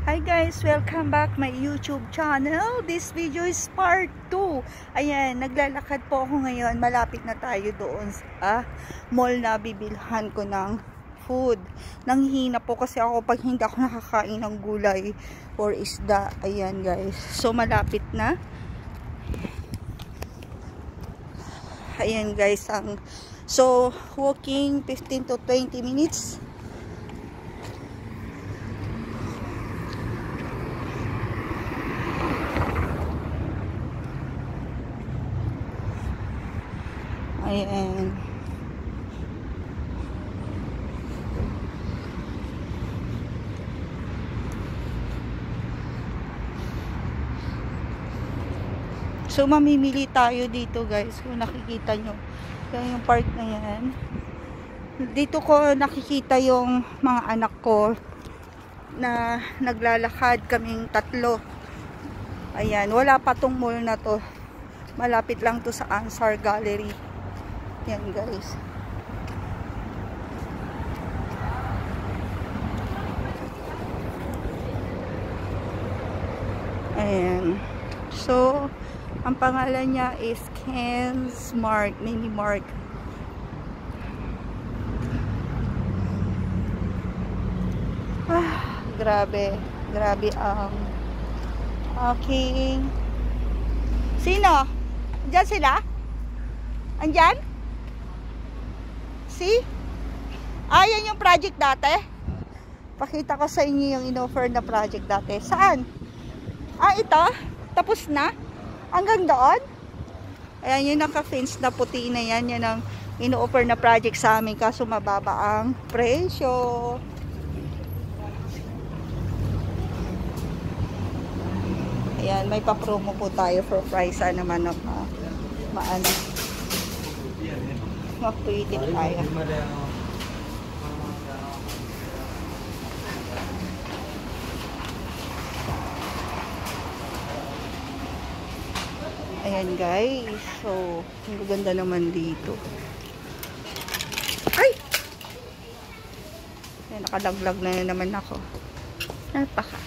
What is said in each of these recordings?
Hi guys, welcome back my YouTube channel. This video is part 2. Ayan, naglalakad po ako ngayon. Malapit na tayo doon sa mall na bibilhan ko ng food. Nanghihina po kasi ako pag hindi ako nakakain ng gulay or isda. Ayan guys. So malapit na. Ayan guys, so walking 15 to 20 minutes. Ayan. So mamimili tayo dito guys. Kung nakikita nyo, yan yung part na yan. Dito ko nakikita yung mga anak ko na naglalakad kaming tatlo. Ayan, wala pa tong mall na to. Malapit lang to sa Ansar Gallery. Yan guys. Ayan. So, ang pangalan niya is Ken's Mart, Mini Mart. Grabe. Grabe ang aking... Sino? Diyan sila? Andyan? See? Ayan yung project dati. Pakita ko sa inyo yung in-offer na project dati. Saan? Ito? Tapos na? Hanggang doon? Ayan yung naka-fence na puti na yan. Yan ang in-offer na project sa amin. Kaso mababa ang presyo. Ayan, may pa-promo po tayo for price naman na maano. Mapwede tayo. Ayan guys. So, ang ganda naman dito. Ay! Ayan, nakalaglag na naman ako. Napaka.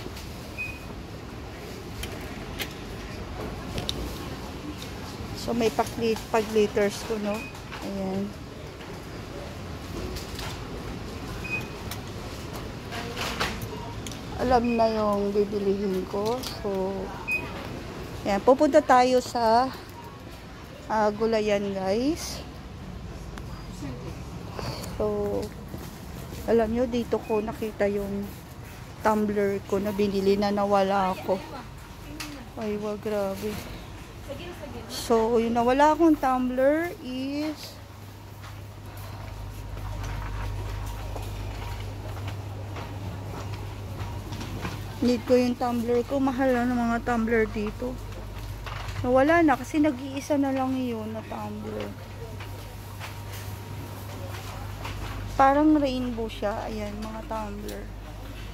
So, may pag-liters ko, no? Ayan. Alam na yung bibilihin ko. So, ayan. Pupunta tayo sa gulayan, guys. So, alam nyo, dito ko nakita yung tumbler ko na binili na nawala ako. Ay, wag, grabe. So, yung nawala akong tumbler is need ko yung tumbler ko. Mahal na ng mga tumbler dito. Nawala na kasi nag-iisa na lang yun na tumbler. Parang rainbow siya. Ayan, mga tumbler.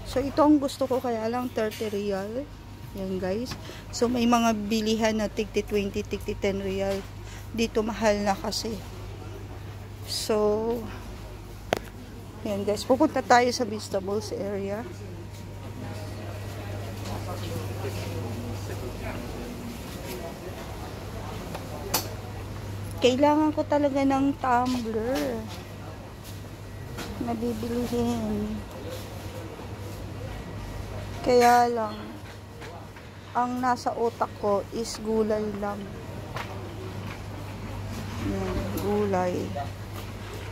So, ito ang gusto ko kaya lang 30 real. Yan guys. So may mga bilihan na tigti 20, tigti 10 real. Dito mahal na kasi. So yan guys. Pupunta tayo sa vegetables area. Kailangan ko talaga ng tumbler na bibilihin. Kaya lang ang nasa utak ko is gulay lang. Yan, gulay.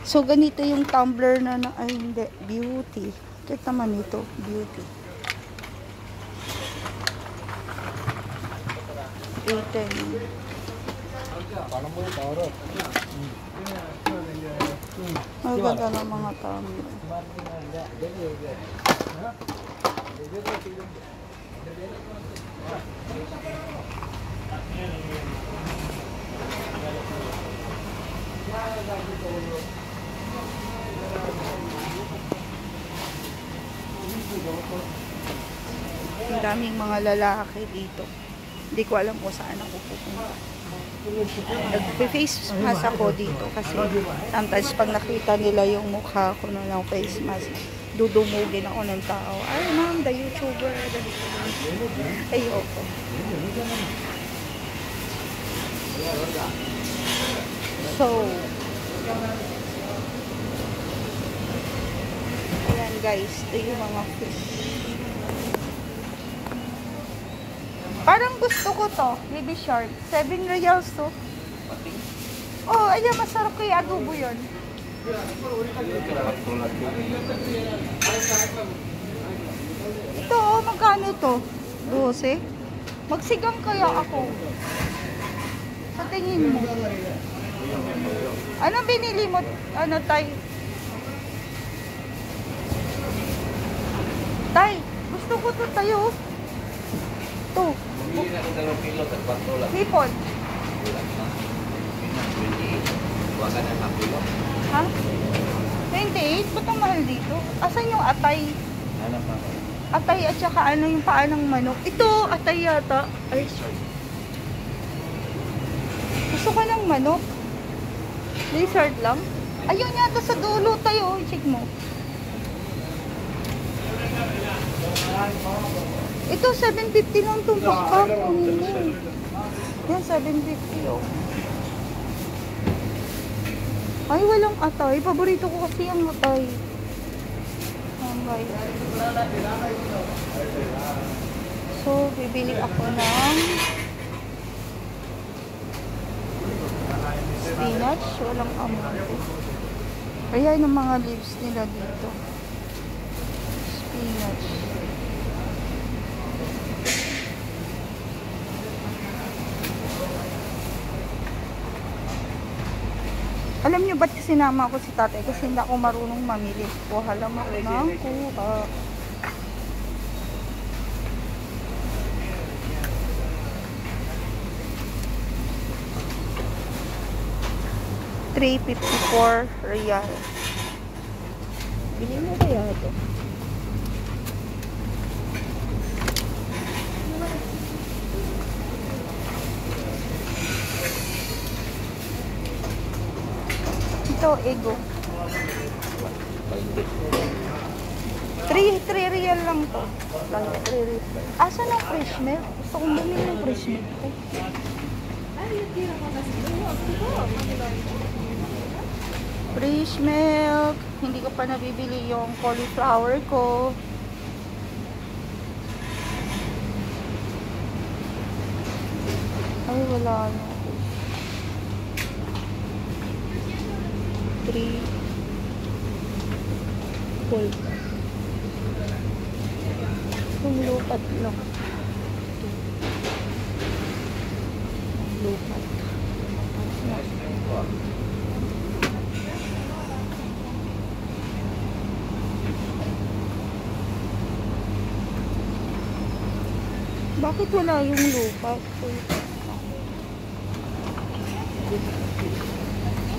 So, ganito yung tumbler na ay hindi, beauty. Check naman ito, beauty. 810. Ay, ganda ng mga tumbler. Ang daming mga lalaki dito. Hindi ko alam kung saan ako pupunta. Nag-face mask ako dito kasi sometimes pag nakita nila yung mukha ko na ng face mask, dudumugin ako ng tao. Ay, ma'am, the YouTuber. Ayoko. So, ayan guys, ito yung mga fish. Parang gusto ko to, baby shark. 7 reals to. Oh, ayan, masarap kaya adobo yun. Ito, oh, magkano to? 12? Magsigang kaya ako. Sa tingin mo? Ano binili mo? Ano, Tay? Tay, gusto ko to tayo. Ito. Hipon. Ha? 28? Ba't ang mahal dito? Asan yung atay? Atay at saka ano yung paa ng manok? Ito, atay yata. Ay, gusto ko ng manok. Lizard lang. Ayun yata sa dulo tayo. Check mo. Ito, 750 lang itong pakpak. Yan, 750 oh. Ay, walang atay. Paborito ko kasi ang atay. So, bibili ako ng spinach. Walang amote. Ayan yung mga leaves nila dito. Spinach. Alam nyo ba't sinama ako si tatay? Kasi hindi ako marunong mamili. Kuha lang ako ng kuha. ₱3.54. Bili mo kaya ito? Ito, ego. 3 real lang to. 3 real. Asan ang fresh milk? Gusto kong bumili ng fresh milk. Fresh milk. Hindi ko pa nabibili yung cauliflower ko. Ay, wala na. 3 full. Yung lupat lang. Lupat. Bakit wala yung lupat?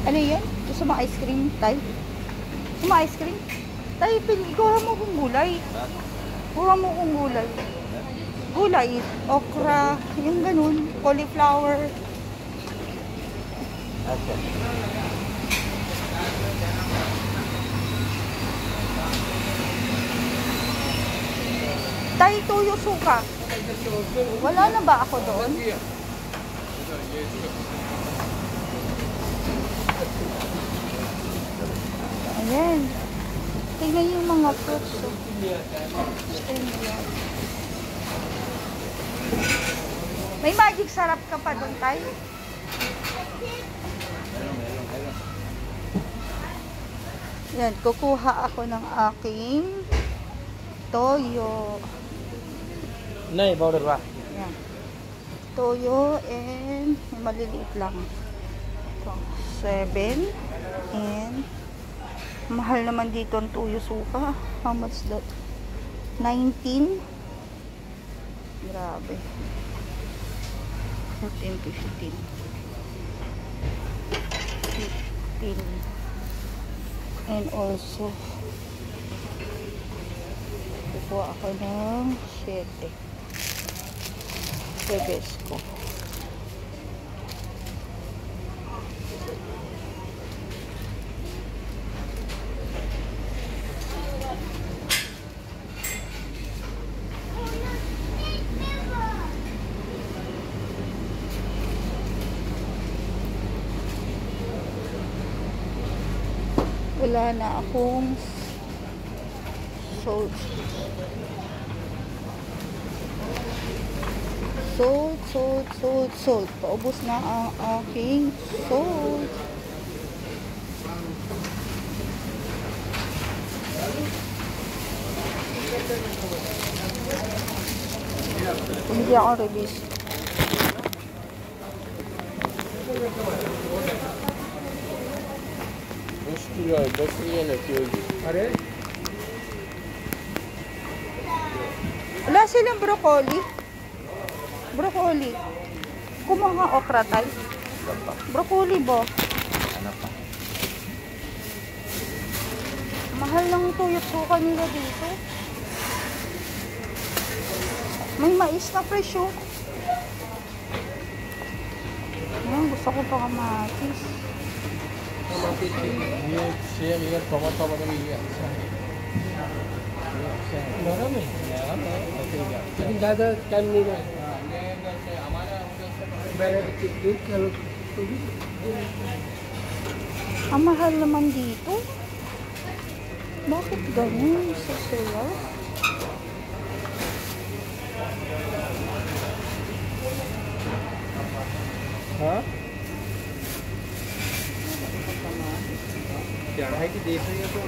Ano yan? Gusto mo ice cream, Tay? Gusto mo ice cream? Tay, kuha mo kong gulay. Kuha mo kong gulay. Gulay, okra, yung ganun, cauliflower. Okay. Tay, tuyo suka. Wala na ba ako doon? Ayan. Tingnan yung mga fruits. May magic sarap ka pa doon, Tay? Yan, kukuha ako ng aking toyo. Nay, powder ba? Yan. Toyo and maliliit lang. So, 7 and mahal naman dito ang tuyo suka. How much that? 19. Grabe. 14 to 15. 15. And also kukuha ako ng 7. Tebesco. wala na akong salt. Salt. Paubos na ang aking salt. Hindi ako release. Wala silang broccoli. Kumuha ka okra tayo. Broccoli ba? Mahal ng tuyot ko kanila dito. May mais na presyo. Ayan, gusto ko pa kamatis. लेकिन ज़्यादा टाइम नहीं रहा Ang mahal naman dito. Bakit ganun sa sila? हाँ क्या है कि देख रही है तो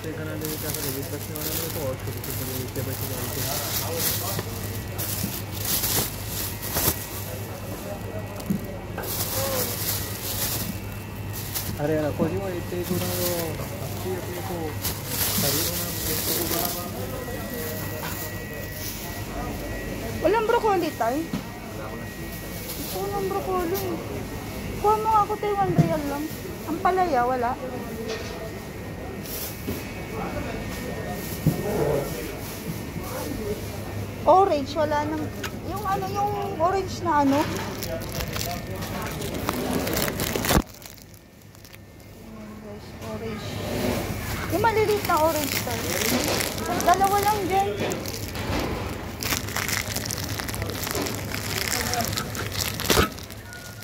ऐसे खाना लेके क्या करेंगे बच्चे वाला तो और छोटे छोटे लेके बच्चे डालते हैं अरे रखो जी वो इतने ही थोड़ा वो अच्छी अपने को शरीर होना Walang broccoli tayo. Gusto ko ng broccoli. Kuha mo ako tayo, 1 real lang. Ang palaya, wala. Orange, wala nang... Yung ano, yung orange na ano. Orange. Yung maliliit na orange tayo. Dalawa lang dyan.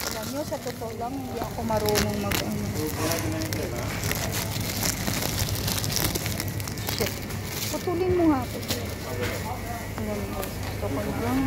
Alam nyo, sa totoo lang, hindi ako marunong mag-ano. Shit. Putulin mo nga ito. Alam mo, gusto ko lang.